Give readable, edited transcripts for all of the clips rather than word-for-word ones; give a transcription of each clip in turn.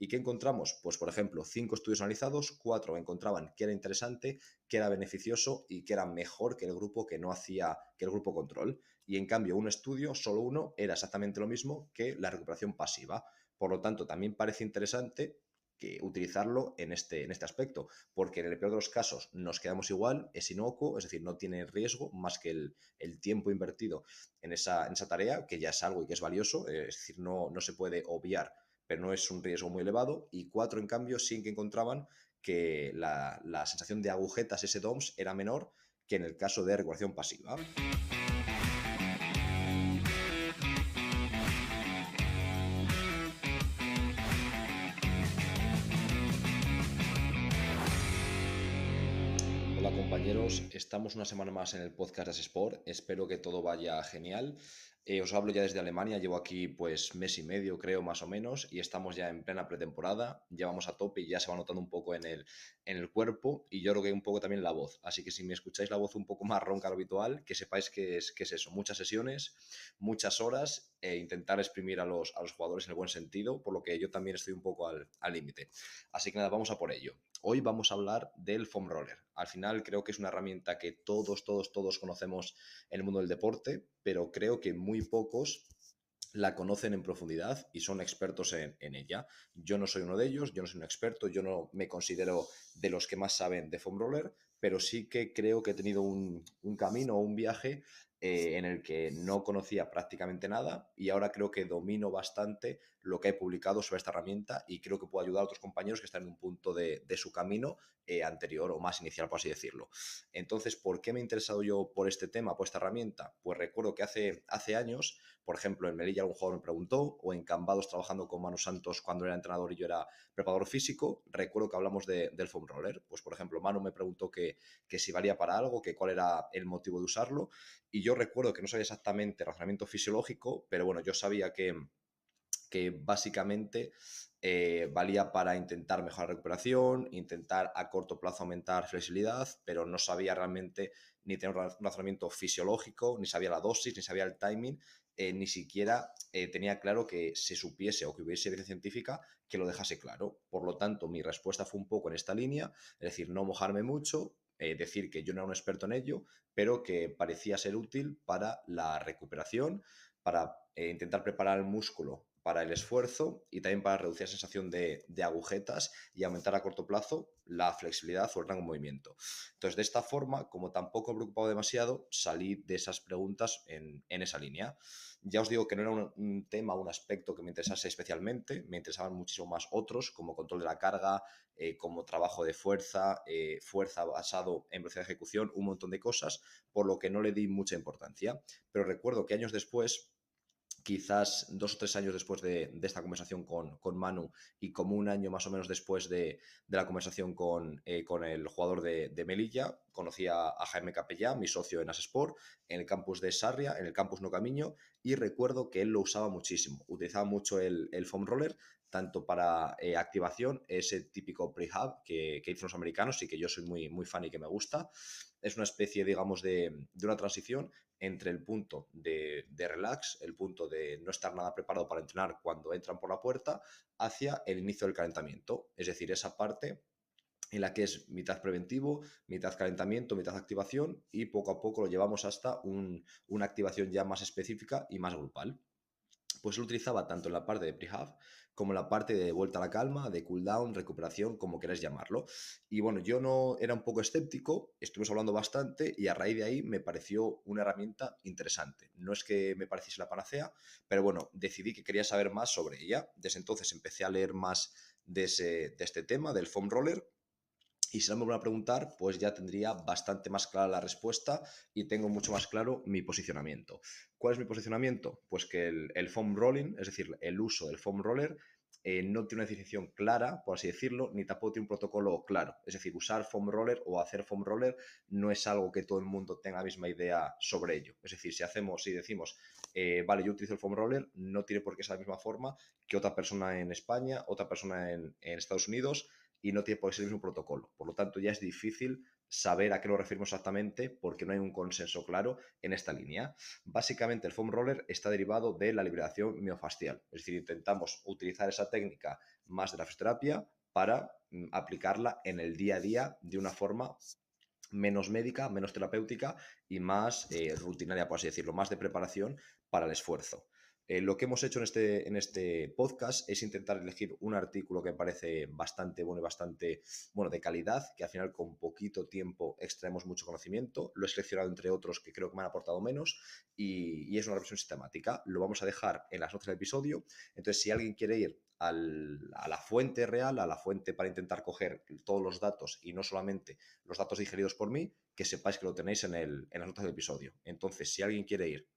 ¿Y qué encontramos? Pues, por ejemplo, 5 estudios analizados, 4 encontraban que era interesante, que era beneficioso y que era mejor que el grupo que no hacía, que el grupo control. Y en cambio, un estudio, solo uno, era exactamente lo mismo que la recuperación pasiva. Por lo tanto, también parece interesante que utilizarlo en este aspecto, porque en el peor de los casos nos quedamos igual, es inocuo, es decir, no tiene riesgo más que el tiempo invertido en esa tarea, que ya es algo y que es valioso, es decir, no se puede obviar, pero no es un riesgo muy elevado, y 4, en cambio, sí que encontraban que la sensación de agujetas, ese DOMS, era menor que en el caso de regulación pasiva. Hola compañeros, estamos una semana más en el podcast de Sport. Espero que todo vaya genial. Os hablo ya desde Alemania, llevo aquí pues mes y medio creo más o menos y estamos ya en plena pretemporada, ya vamos a tope y ya se va notando un poco en el cuerpo y yo creo que un poco también la voz. Así que si me escucháis la voz un poco más ronca de lo habitual, que sepáis que es eso, muchas sesiones, muchas horas e intentar exprimir a los jugadores en el buen sentido, por lo que yo también estoy un poco al límite. Así que nada, vamos a por ello. Hoy vamos a hablar del foam roller. Al final creo que es una herramienta que todos conocemos en el mundo del deporte, pero creo que muy pocos la conocen en profundidad y son expertos en ella. Yo no soy uno de ellos, yo no soy un experto, yo no me considero de los que más saben de foam roller, pero sí que creo que he tenido un camino o un viaje en el que no conocía prácticamente nada y ahora creo que domino bastante lo que he publicado sobre esta herramienta y creo que puedo ayudar a otros compañeros que están en un punto de su camino anterior o más inicial, por así decirlo. Entonces, ¿por qué me he interesado yo por este tema, por esta herramienta? Pues recuerdo que hace años, por ejemplo, en Melilla algún jugador me preguntó, o en Cambados trabajando con Manu Santos cuando era entrenador y yo era preparador físico, recuerdo que hablamos del foam roller. Pues, por ejemplo, Manu me preguntó que si valía para algo, que cuál era el motivo de usarlo, y yo recuerdo que no sabía exactamente el razonamiento fisiológico, pero bueno, yo sabía que básicamente valía para intentar mejorar la recuperación, intentar a corto plazo aumentar flexibilidad, pero no sabía realmente ni tener un razonamiento fisiológico, ni sabía la dosis, ni sabía el timing, ni siquiera tenía claro que se supiese o que hubiese evidencia científica que lo dejase claro. Por lo tanto, mi respuesta fue un poco en esta línea, es decir, no mojarme mucho, decir que yo no era un experto en ello, pero que parecía ser útil para la recuperación, para intentar preparar el músculo para el esfuerzo y también para reducir la sensación de agujetas y aumentar a corto plazo la flexibilidad o el rango de movimiento. Entonces, de esta forma, como tampoco me he preocupado demasiado, salí de esas preguntas en esa línea. Ya os digo que no era un tema, un aspecto que me interesase especialmente, me interesaban muchísimo más otros, como control de la carga, como trabajo de fuerza, fuerza basado en velocidad de ejecución, un montón de cosas, por lo que no le di mucha importancia. Pero recuerdo que años después, quizás 2 o 3 años después de esta conversación con Manu y como un año más o menos después de la conversación con el jugador de Melilla, conocí a Jaime Capellán, mi socio en Asesport, en el campus de Sarria, en el campus No Camino, y recuerdo que él lo usaba muchísimo. Utilizaba mucho el foam roller, tanto para activación, ese típico prehab que hicieron los americanos y que yo soy muy fan y que me gusta. Es una especie, digamos, de una transición entre el punto de relax, el punto de no estar nada preparado para entrenar cuando entran por la puerta, hacia el inicio del calentamiento. Es decir, esa parte en la que es mitad preventivo, mitad calentamiento, mitad activación y poco a poco lo llevamos hasta una activación ya más específica y más grupal. Pues lo utilizaba tanto en la parte de prehab como en la parte de vuelta a la calma, de cooldown, recuperación, como queráis llamarlo. Y bueno, yo no era un poco escéptico, estuvimos hablando bastante y a raíz de ahí me pareció una herramienta interesante. No es que me pareciese la panacea, pero bueno, decidí que quería saber más sobre ella. Desde entonces empecé a leer más de este tema, del foam roller, y si no me van a preguntar, pues ya tendría bastante más clara la respuesta y tengo mucho más claro mi posicionamiento. ¿Cuál es mi posicionamiento? Pues que el foam rolling, es decir, el uso del foam roller, no tiene una definición clara, por así decirlo, ni tampoco tiene un protocolo claro. Es decir, usar foam roller o hacer foam roller no es algo que todo el mundo tenga la misma idea sobre ello. Es decir, si decimos, vale, yo utilizo el foam roller, no tiene por qué ser de la misma forma que otra persona en España, otra persona en Estados Unidos, y no tiene por qué ser el mismo protocolo. Por lo tanto, ya es difícil saber a qué lo referimos exactamente porque no hay un consenso claro en esta línea. Básicamente el foam roller está derivado de la liberación miofascial, es decir, intentamos utilizar esa técnica más de la fisioterapia para aplicarla en el día a día de una forma menos médica, menos terapéutica y más rutinaria, por así decirlo, más de preparación para el esfuerzo. Lo que hemos hecho en este podcast es intentar elegir un artículo que me parece bastante bueno y bastante bueno de calidad, que al final con poquito tiempo extraemos mucho conocimiento. Lo he seleccionado entre otros que creo que me han aportado menos y es una revisión sistemática. Lo vamos a dejar en las notas del episodio. Entonces, si alguien quiere ir a la fuente real, a la fuente para intentar coger todos los datos y no solamente los datos digeridos por mí, que sepáis que lo tenéis en las notas del episodio. Entonces, si alguien quiere ir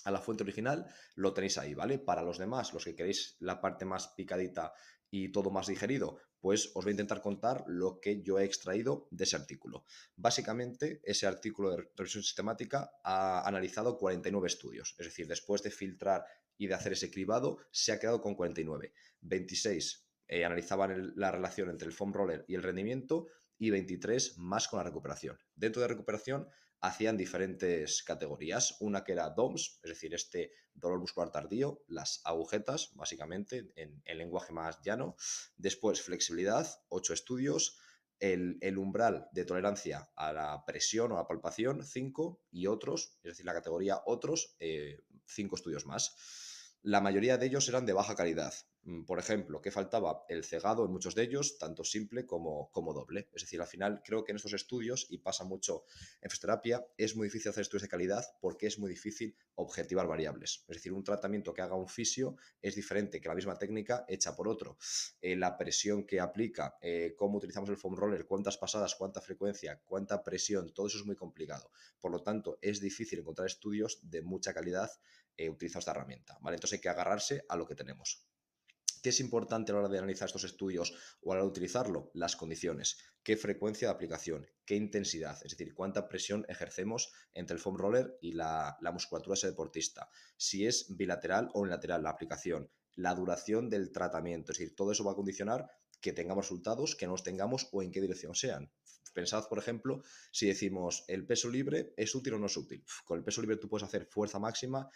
a la fuente original, lo tenéis ahí, ¿vale? Para los demás, los que queréis la parte más picadita y todo más digerido, pues os voy a intentar contar lo que yo he extraído de ese artículo. Básicamente, ese artículo de revisión sistemática ha analizado 49 estudios, es decir, después de filtrar y de hacer ese cribado, se ha quedado con 49. 26 analizaban la relación entre el foam roller y el rendimiento y 23 más con la recuperación. Dentro de recuperación hacían diferentes categorías. Una que era DOMS, es decir, este dolor muscular tardío, las agujetas, básicamente, en lenguaje más llano. Después, flexibilidad, 8 estudios. El umbral de tolerancia a la presión o a la palpación, 5, y otros, es decir, la categoría otros, 5 estudios más. La mayoría de ellos eran de baja calidad. Por ejemplo, ¿qué faltaba? El cegado en muchos de ellos, tanto simple como doble. Es decir, al final creo que en estos estudios, y pasa mucho en fisioterapia, es muy difícil hacer estudios de calidad porque es muy difícil objetivar variables. Es decir, un tratamiento que haga un fisio es diferente que la misma técnica hecha por otro. La presión que aplica, cómo utilizamos el foam roller, cuántas pasadas, cuánta frecuencia, cuánta presión, todo eso es muy complicado. Por lo tanto, es difícil encontrar estudios de mucha calidad utilizando esta herramienta, ¿vale? Entonces hay que agarrarse a lo que tenemos. ¿Qué es importante a la hora de analizar estos estudios o a la hora de utilizarlo? Las condiciones. ¿Qué frecuencia de aplicación? ¿Qué intensidad? Es decir, cuánta presión ejercemos entre el foam roller y la musculatura de ese deportista. Si es bilateral o unilateral la aplicación. La duración del tratamiento. Es decir, todo eso va a condicionar que tengamos resultados, que no los tengamos o en qué dirección sean. Pensad, por ejemplo, si decimos el peso libre es útil o no es útil. Con el peso libre tú puedes hacer fuerza máxima,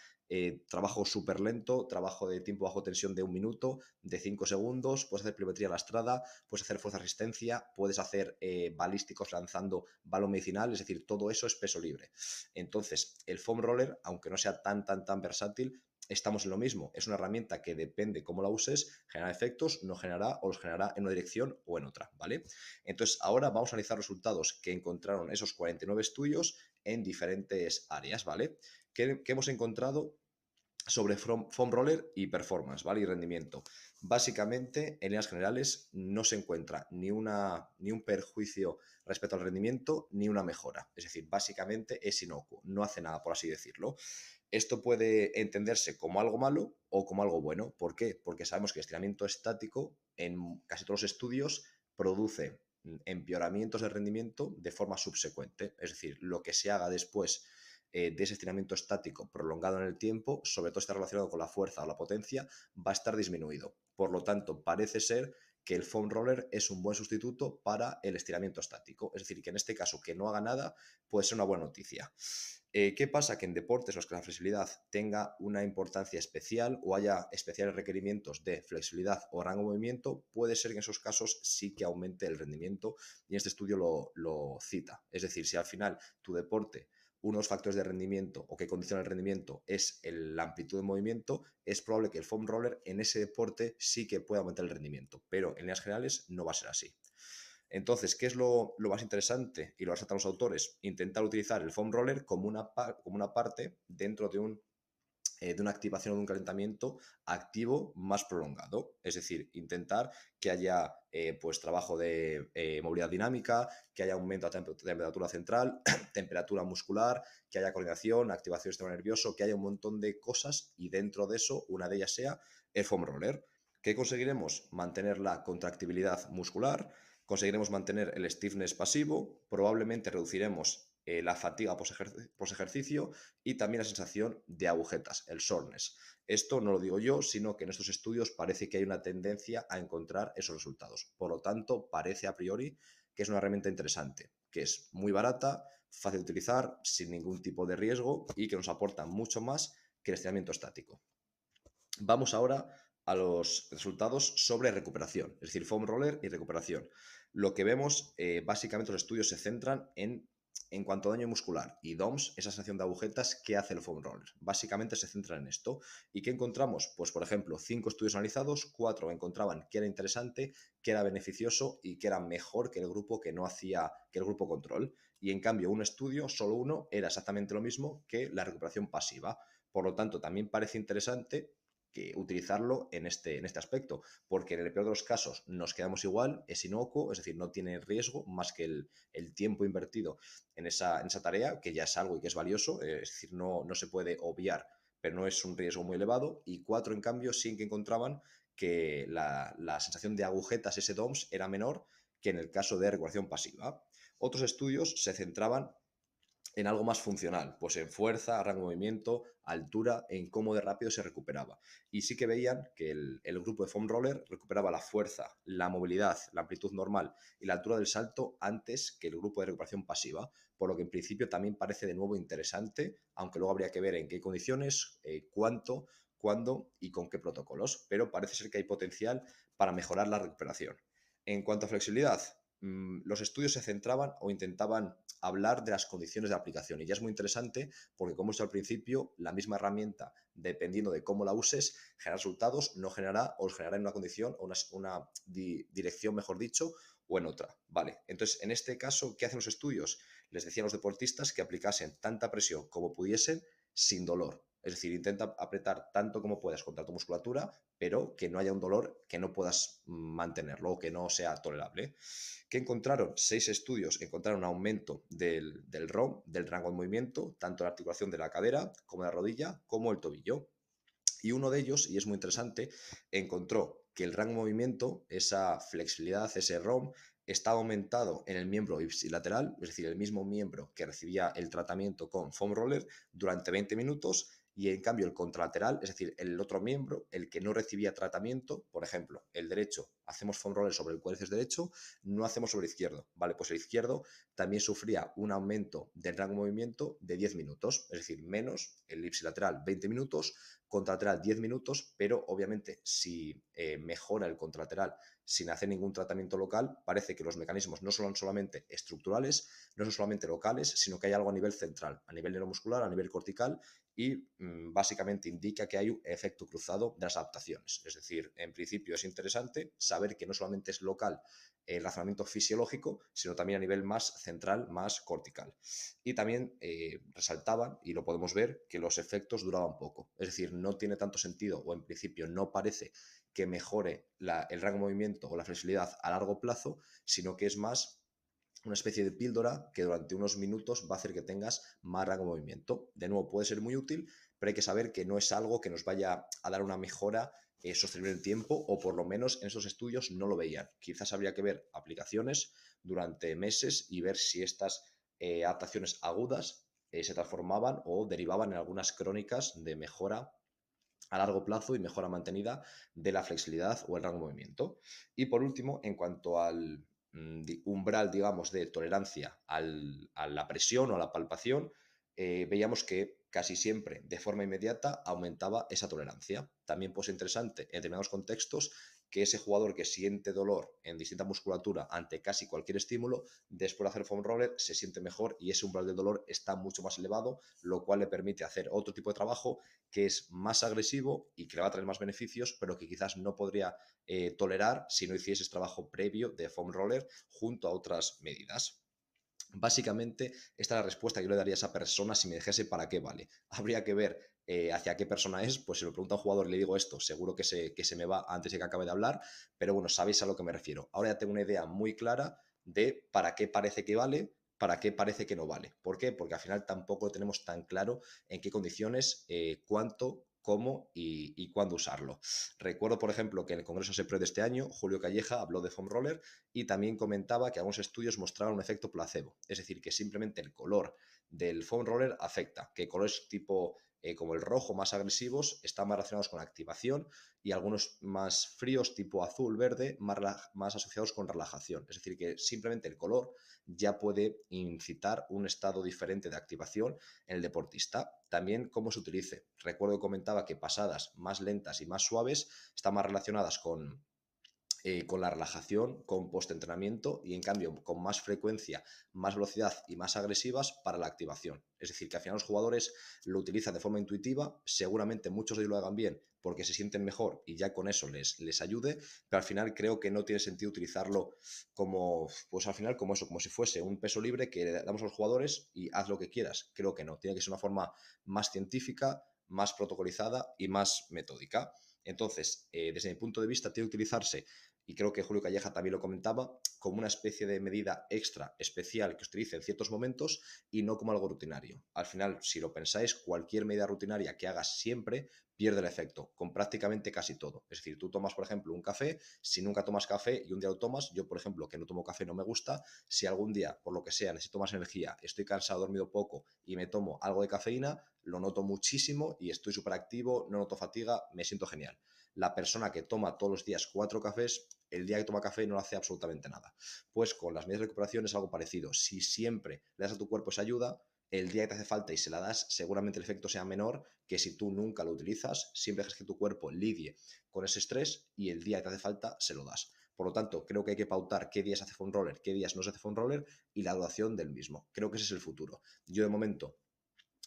trabajo súper lento, trabajo de tiempo bajo tensión de 1 minuto, de 5 segundos, puedes hacer pliometría lastrada, puedes hacer fuerza resistencia, puedes hacer balísticos lanzando balón medicinal, es decir, todo eso es peso libre. Entonces, el foam roller, aunque no sea tan versátil, estamos en lo mismo. Es una herramienta que depende cómo la uses, genera efectos, no generará o los generará en una dirección o en otra, ¿vale? Entonces, ahora vamos a analizar resultados que encontraron esos 49 estudios en diferentes áreas, ¿vale? ¿Qué hemos encontrado sobre foam roller y performance, ¿vale? Y rendimiento? Básicamente, en líneas generales, no se encuentra ni un perjuicio respecto al rendimiento ni una mejora. Es decir, básicamente es inocuo, no hace nada, por así decirlo. Esto puede entenderse como algo malo o como algo bueno. ¿Por qué? Porque sabemos que el estiramiento estático en casi todos los estudios produce empeoramientos de rendimiento de forma subsecuente. Es decir, lo que se haga después de ese estiramiento estático prolongado en el tiempo, sobre todo está relacionado con la fuerza o la potencia, va a estar disminuido. Por lo tanto, parece ser que el foam roller es un buen sustituto para el estiramiento estático. Es decir, que en este caso que no haga nada puede ser una buena noticia. ¿Qué pasa? Que en deportes en los que la flexibilidad tenga una importancia especial o haya especiales requerimientos de flexibilidad o rango de movimiento, puede ser que en esos casos sí que aumente el rendimiento y este estudio lo cita. Es decir, si al final tu deporte, unos factores de rendimiento o que condiciona el rendimiento es la amplitud de movimiento, es probable que el foam roller en ese deporte sí que pueda aumentar el rendimiento, pero en líneas generales no va a ser así. Entonces, ¿qué es lo más interesante? Y lo resaltan los autores: intentar utilizar el foam roller como una parte dentro de una activación o de un calentamiento activo más prolongado. Es decir, intentar que haya pues trabajo de movilidad dinámica, que haya aumento de temperatura central, temperatura muscular, que haya coordinación, activación del sistema nervioso, que haya un montón de cosas y dentro de eso una de ellas sea el foam roller. ¿Qué conseguiremos? Mantener la contractibilidad muscular, conseguiremos mantener el stiffness pasivo, probablemente reduciremos la fatiga post-ejercicio y también la sensación de agujetas, el soreness. Esto no lo digo yo, sino que en estos estudios parece que hay una tendencia a encontrar esos resultados. Por lo tanto, parece a priori que es una herramienta interesante, que es muy barata, fácil de utilizar, sin ningún tipo de riesgo y que nos aporta mucho más que el estiramiento estático. Vamos ahora a los resultados sobre recuperación, es decir, foam roller y recuperación. Lo que vemos, básicamente los estudios se centran en cuanto a daño muscular y DOMS, esa sensación de agujetas, ¿qué hace el foam roller? Básicamente se centran en esto. ¿Y qué encontramos? Pues, por ejemplo, 5 estudios analizados, 4 encontraban que era interesante, que era beneficioso y que era mejor que el grupo que no hacía, que el grupo control. Y en cambio, un estudio, solo uno, era exactamente lo mismo que la recuperación pasiva. Por lo tanto, también parece interesante que utilizarlo en este aspecto, porque en el peor de los casos nos quedamos igual, es inocuo, es decir, no tiene riesgo más que el tiempo invertido en esa tarea, que ya es algo y que es valioso, es decir, no se puede obviar, pero no es un riesgo muy elevado, y 4, en cambio, sí que encontraban que la sensación de agujetas, ese DOMS, era menor que en el caso de regulación pasiva. Otros estudios se centraban en algo más funcional, pues en fuerza, rango de movimiento, altura, en cómo de rápido se recuperaba. Y sí que veían que el grupo de foam roller recuperaba la fuerza, la movilidad, la amplitud normal y la altura del salto antes que el grupo de recuperación pasiva, por lo que en principio también parece de nuevo interesante, aunque luego habría que ver en qué condiciones, cuánto, cuándo y con qué protocolos, pero parece ser que hay potencial para mejorar la recuperación. En cuanto a flexibilidad, los estudios se centraban o intentaban hablar de las condiciones de aplicación. Y ya es muy interesante porque, como he dicho al principio, la misma herramienta, dependiendo de cómo la uses, genera resultados, no generará o los generará en una condición o una dirección, mejor dicho, o en otra. Vale, entonces, en este caso, ¿qué hacen los estudios? Les decían a los deportistas que aplicasen tanta presión como pudiesen sin dolor. Es decir, intenta apretar tanto como puedas contra tu musculatura, pero que no haya un dolor que no puedas mantenerlo o que no sea tolerable. ¿Qué encontraron? 6 estudios encontraron un aumento del ROM, del rango de movimiento, tanto la articulación de la cadera como de la rodilla, como el tobillo. Y uno de ellos, y es muy interesante, encontró que el rango de movimiento, esa flexibilidad, ese ROM, estaba aumentado en el miembro ipsilateral, es decir, el mismo miembro que recibía el tratamiento con foam roller durante 20 minutos, y en cambio el contralateral, es decir, el otro miembro, el que no recibía tratamiento, por ejemplo, el derecho, hacemos foam roller sobre el cuádriceps derecho, no hacemos sobre el izquierdo, ¿vale? Pues el izquierdo también sufría un aumento del rango de movimiento de 10 minutos, es decir, menos el ipsilateral 20 minutos, contralateral 10 minutos, pero obviamente si mejora el contralateral sin hacer ningún tratamiento local, parece que los mecanismos no son solamente estructurales, no son solamente locales, sino que hay algo a nivel central, a nivel neuromuscular, a nivel cortical, y básicamente indica que hay un efecto cruzado de las adaptaciones. Es decir, en principio es interesante saber que no solamente es local el razonamiento fisiológico, sino también a nivel más central, más cortical. Y también resaltaban, y lo podemos ver, que los efectos duraban poco. Es decir, no tiene tanto sentido, o en principio no parece que mejore el rango de movimiento o la flexibilidad a largo plazo, sino que es más una especie de píldora que durante unos minutos va a hacer que tengas más rango de movimiento. De nuevo, puede ser muy útil, pero hay que saber que no es algo que nos vaya a dar una mejora sostenible en el tiempo, o por lo menos en esos estudios no lo veían. Quizás habría que ver aplicaciones durante meses y ver si estas adaptaciones agudas se transformaban o derivaban en algunas crónicas de mejora a largo plazo y mejora mantenida de la flexibilidad o el rango de movimiento. Y por último, en cuanto al umbral, digamos, de tolerancia a la presión o a la palpación, veíamos que casi siempre de forma inmediata aumentaba esa tolerancia. También pues interesante en determinados contextos que ese jugador que siente dolor en distinta musculatura ante casi cualquier estímulo, después de hacer foam roller se siente mejor y ese umbral de dolor está mucho más elevado, lo cual le permite hacer otro tipo de trabajo que es más agresivo y que le va a traer más beneficios, pero que quizás no podría tolerar si no hicieses trabajo previo de foam roller junto a otras medidas. Básicamente, esta es la respuesta que yo le daría a esa persona si me dejase para qué vale. Habría que ver hacia qué persona es, pues si lo pregunta a un jugador y le digo esto, seguro que se me va antes de que acabe de hablar, pero bueno, sabéis a lo que me refiero. Ahora ya tengo una idea muy clara de para qué parece que vale, para qué parece que no vale. ¿Por qué? Porque al final tampoco tenemos tan claro en qué condiciones, cuánto, cómo y cuándo usarlo. Recuerdo, por ejemplo, que en el Congreso SEPRE de este año, Julio Calleja habló de foam roller y también comentaba que algunos estudios mostraban un efecto placebo, es decir, que simplemente el color del foam roller afecta, que colores tipo como el rojo, más agresivos, están más relacionados con activación y algunos más fríos, tipo azul, verde, más asociados con relajación. Es decir, que simplemente el color ya puede incitar un estado diferente de activación en el deportista. También cómo se utilice. Recuerdo que comentaba que pasadas más lentas y más suaves están más relacionadas con la relajación, con post-entrenamiento y en cambio con más frecuencia, más velocidad y más agresivas para la activación. Es decir, que al final los jugadores lo utilizan de forma intuitiva, seguramente muchos de ellos lo hagan bien porque se sienten mejor y ya con eso les ayude, pero al final creo que no tiene sentido utilizarlo como, pues al final como eso, como si fuese un peso libre que le damos a los jugadores y haz lo que quieras. Creo que no, tiene que ser una forma más científica, más protocolizada y más metódica. Entonces, desde mi punto de vista, tiene que utilizarse, y creo que Julio Calleja también lo comentaba, como una especie de medida extra especial que os utilice en ciertos momentos y no como algo rutinario. Al final, si lo pensáis, cualquier medida rutinaria que hagas siempre pierde el efecto con prácticamente casi todo. Es decir, tú tomas, por ejemplo, un café, si nunca tomas café y un día lo tomas, yo, por ejemplo, que no tomo café, no me gusta, si algún día, por lo que sea, necesito más energía, estoy cansado, he dormido poco y me tomo algo de cafeína, lo noto muchísimo y estoy súper activo, no noto fatiga, me siento genial. La persona que toma todos los días 4 cafés, el día que toma café no hace absolutamente nada. Pues con las medidas de recuperación es algo parecido. Si siempre le das a tu cuerpo esa ayuda, el día que te hace falta y se la das, seguramente el efecto sea menor que si tú nunca lo utilizas, siempre dejas que tu cuerpo lidie con ese estrés y el día que te hace falta se lo das. Por lo tanto, creo que hay que pautar qué días hace foam roller, qué días no se hace foam roller y la duración del mismo. Creo que ese es el futuro. Yo de momento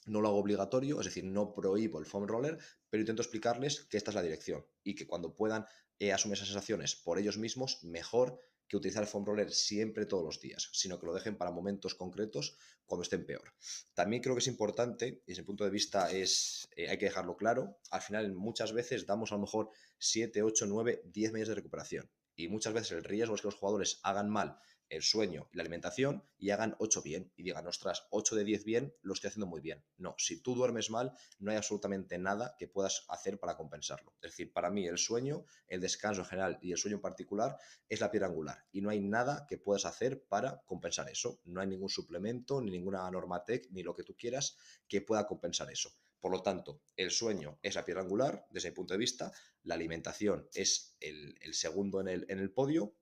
no lo hago obligatorio, es decir, no prohíbo el foam roller, pero intento explicarles que esta es la dirección y que cuando puedan asumir esas sensaciones por ellos mismos, mejor que utilizar el foam roller siempre todos los días, sino que lo dejen para momentos concretos cuando estén peor. También creo que es importante, y desde mi punto de vista hay que dejarlo claro, al final muchas veces damos a lo mejor 7, 8, 9, 10 medidas de recuperación y muchas veces el riesgo es que los jugadores hagan mal el sueño y la alimentación y hagan 8 bien y digan, ostras, 8 de 10 bien, lo estoy haciendo muy bien. No, si tú duermes mal, no hay absolutamente nada que puedas hacer para compensarlo. Es decir, para mí el sueño, el descanso en general y el sueño en particular es la piedra angular y no hay nada que puedas hacer para compensar eso. No hay ningún suplemento, ni ninguna Normatec, ni lo que tú quieras que pueda compensar eso. Por lo tanto, el sueño es la piedra angular desde mi punto de vista, la alimentación es el segundo en el podio,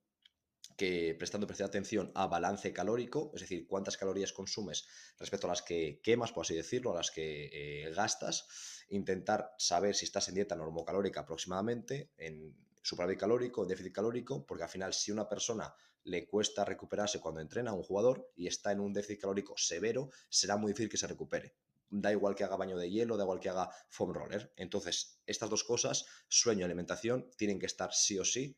que prestando especial atención a balance calórico, es decir, cuántas calorías consumes respecto a las que quemas, por así decirlo, a las que gastas, intentar saber si estás en dieta normocalórica aproximadamente, en superávit calórico, en déficit calórico, porque al final si una persona le cuesta recuperarse cuando entrena a un jugador y está en un déficit calórico severo, será muy difícil que se recupere. Da igual que haga baño de hielo, da igual que haga foam roller. Entonces, estas dos cosas, sueño y alimentación, tienen que estar sí o sí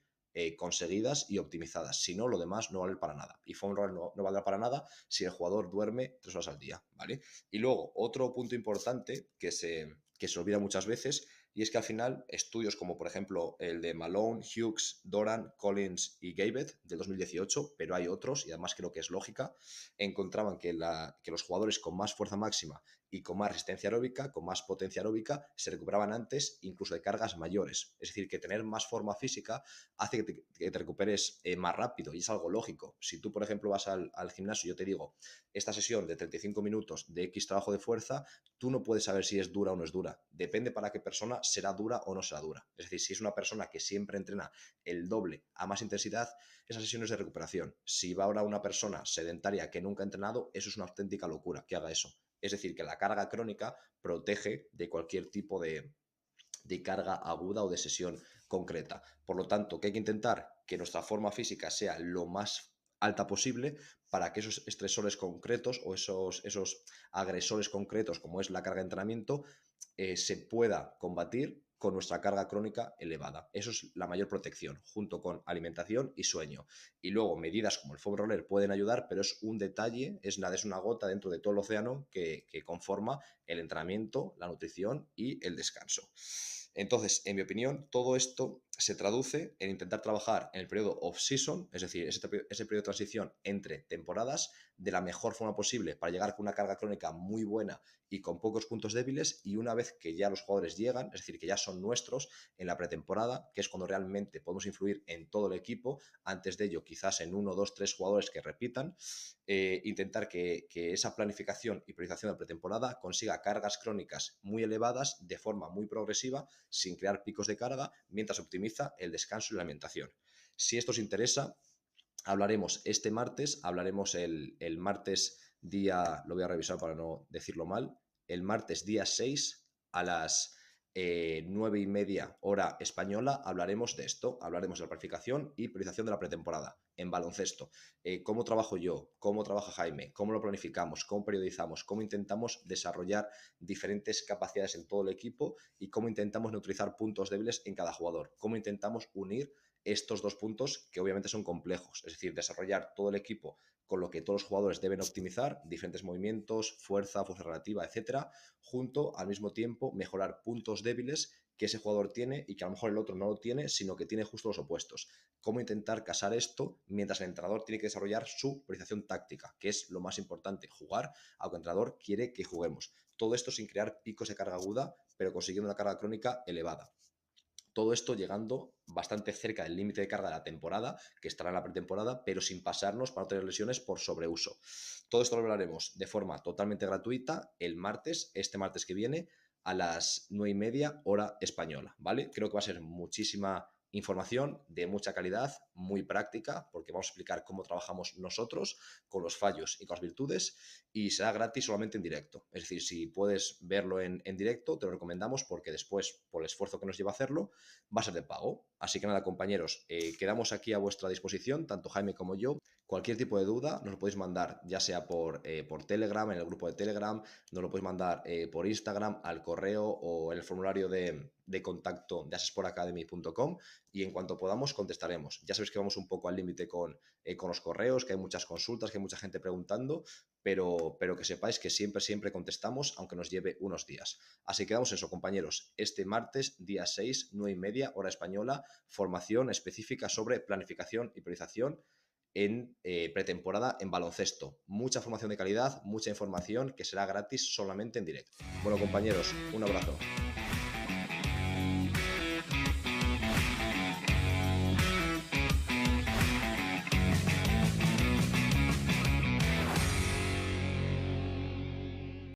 conseguidas y optimizadas. Si no, lo demás no vale para nada. Y foam roller no valdrá para nada si el jugador duerme 3 horas al día, ¿vale? Y luego, otro punto importante que se olvida muchas veces, y es que al final estudios como por ejemplo el de Malone, Hughes, Doran, Collins y Gabet del 2018, pero hay otros, y además creo que es lógica, encontraban que los jugadores con más fuerza máxima y con más resistencia aeróbica, con más potencia aeróbica, se recuperaban antes incluso de cargas mayores. Es decir, que tener más forma física hace que te recuperes más rápido y es algo lógico. Si tú, por ejemplo, vas al gimnasio y yo te digo, esta sesión de 35 minutos de X trabajo de fuerza, tú no puedes saber si es dura o no es dura. Depende para qué persona será dura o no será dura. Es decir, si es una persona que siempre entrena el doble a más intensidad, esa sesión es de recuperación. Si va ahora una persona sedentaria que nunca ha entrenado, eso es una auténtica locura que haga eso. Es decir, que la carga crónica protege de cualquier tipo de carga aguda o de sesión concreta. Por lo tanto, ¿qué hay que intentar? Que nuestra forma física sea lo más alta posible para que esos estresores concretos o esos agresores concretos, como es la carga de entrenamiento, se pueda combatir con nuestra carga crónica elevada. Eso es la mayor protección, junto con alimentación y sueño. Y luego medidas como el foam roller pueden ayudar, pero es un detalle, es una gota dentro de todo el océano que conforma el entrenamiento, la nutrición y el descanso. Entonces, en mi opinión, todo esto se traduce en intentar trabajar en el periodo off-season, es decir, ese periodo de transición entre temporadas, de la mejor forma posible para llegar con una carga crónica muy buena y con pocos puntos débiles, y una vez que ya los jugadores llegan, es decir, que ya son nuestros en la pretemporada, que es cuando realmente podemos influir en todo el equipo, antes de ello quizás en uno, dos, tres jugadores que repitan, intentar que esa planificación y priorización de pretemporada consiga cargas crónicas muy elevadas de forma muy progresiva, sin crear picos de carga, mientras optimiza el descanso y la alimentación. Si esto os interesa, hablaremos este martes, hablaremos el martes día, lo voy a revisar para no decirlo mal, el martes día 6 a las 9:30 hora española, hablaremos de esto, hablaremos de la planificación y priorización de la pretemporada en baloncesto. Cómo trabajo yo, cómo trabaja Jaime, cómo lo planificamos, cómo periodizamos, cómo intentamos desarrollar diferentes capacidades en todo el equipo y cómo intentamos neutralizar puntos débiles en cada jugador, cómo intentamos unir estos dos puntos que obviamente son complejos, es decir, desarrollar todo el equipo con lo que todos los jugadores deben optimizar, diferentes movimientos, fuerza relativa, etcétera, junto al mismo tiempo mejorar puntos débiles que ese jugador tiene y que a lo mejor el otro no lo tiene, sino que tiene justo los opuestos. Cómo intentar casar esto mientras el entrenador tiene que desarrollar su priorización táctica, que es lo más importante, jugar aunque el entrenador quiere que juguemos. Todo esto sin crear picos de carga aguda, pero consiguiendo una carga crónica elevada. Todo esto llegando bastante cerca del límite de carga de la temporada, que estará en la pretemporada, pero sin pasarnos para no tener lesiones por sobreuso. Todo esto lo hablaremos de forma totalmente gratuita el martes, este martes que viene, a las 9:30 hora española, ¿vale? Creo que va a ser muchísima información de mucha calidad, muy práctica, porque vamos a explicar cómo trabajamos nosotros con los fallos y con las virtudes, y será gratis solamente en directo. Es decir, si puedes verlo en directo, te lo recomendamos porque después, por el esfuerzo que nos lleva a hacerlo, va a ser de pago. Así que nada, compañeros, quedamos aquí a vuestra disposición, tanto Jaime como yo. Cualquier tipo de duda nos lo podéis mandar, ya sea por Telegram, en el grupo de Telegram, nos lo podéis mandar por Instagram, al correo o en el formulario de contacto de asesporacademy.com, y en cuanto podamos contestaremos. Ya sabéis que vamos un poco al límite con los correos, que hay muchas consultas, que hay mucha gente preguntando, pero que sepáis que siempre contestamos, aunque nos lleve unos días. Así que vamos eso, compañeros. Este martes, día 6, 9:30, hora española, formación específica sobre planificación y priorización en pretemporada en baloncesto. Mucha formación de calidad, mucha información que será gratis solamente en directo. Bueno, compañeros, un abrazo.